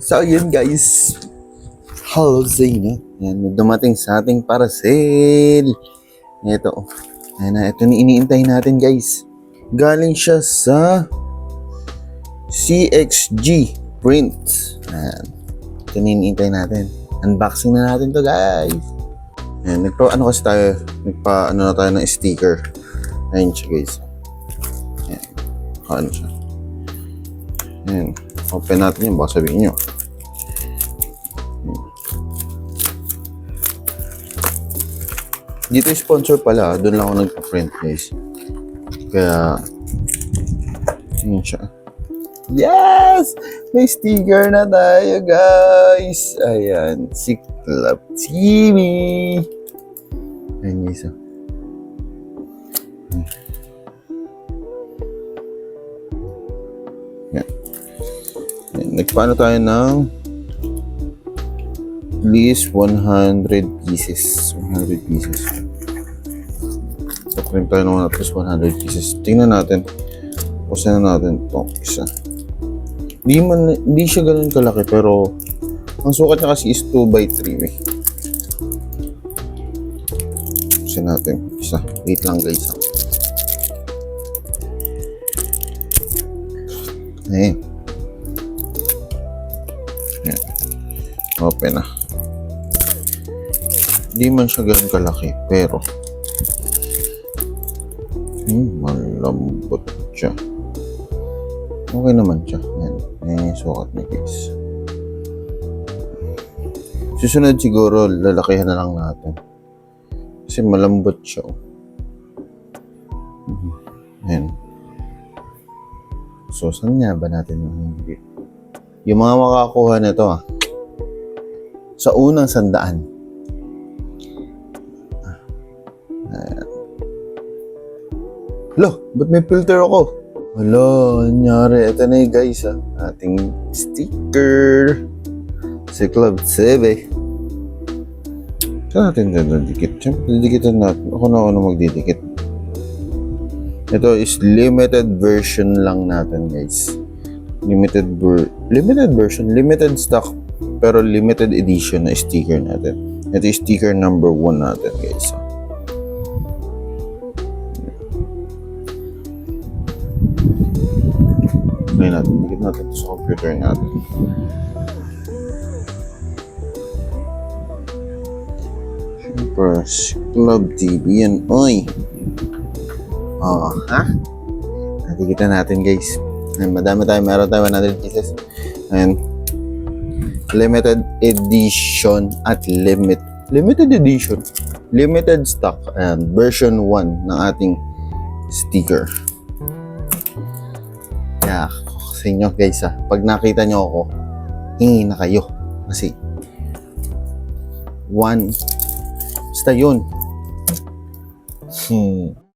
So, yun guys. Hello sa inyo. Yan, may dumating sa ating parcel. Ito. Ayan na, ito na iniintay natin guys. Galing siya sa CXG Print. Ayan. Ito na iniintay natin. Unboxing na natin to guys. Ayan, ano na tayo ng sticker. Ayan siya guys. Ayan. Ano siya. Ayan. Open natin yun, baka sabihin nyo. Dito yung sponsor pala, doon lang ako nagpa-print guys. Kaya, yun siya. Yes! May sticker na tayo guys! Ayan, si Club TV! Ayan guys. Ayan. Ayan. Nagpaano tayo ng at least 100 pieces. 100 pieces. Print tayo naman at least 100 pieces. Tingnan natin. Pusin na natin itong isa. Hindi siya ganun kalaki pero ang sukat niya kasi is 2x3 eh. Pusin natin isa. Wait lang guys. Ayan. Ayan. Open na. Hindi man siya ganun kalaki pero malambot siya. Okay naman siya. Ayan. Ayan yung sukat niya guys. Susunod siguro lalakihan na lang natin. Kasi malambot siya. Ayan. So saan nga ba natin yung mga makakuha na ito sa unang 100. Ayan. Lo, ba't may filter ako? Hala, nangyari. Ito na guys ating sticker. Si Club TV. Saan natin didikit? Siyempre, didikitan natin. Ako na magdidikit. Ito is limited version lang natin guys. Limited version. Limited stock. Pero limited edition na sticker natin. Ito is sticker number 1 natin guys. Ngayon natin, dikit natin sa computer natin. Siyempre, Club TV yan. Oy! Nadikitan natin guys. Madami tayo, meron tayo 100 pieces. And limited edition at limited edition. Limited stock and version 1 ng ating sticker. Yeah, sa inyo guys pag nakita nyo ako, hingi na kayo. Kasi 1 basta yun.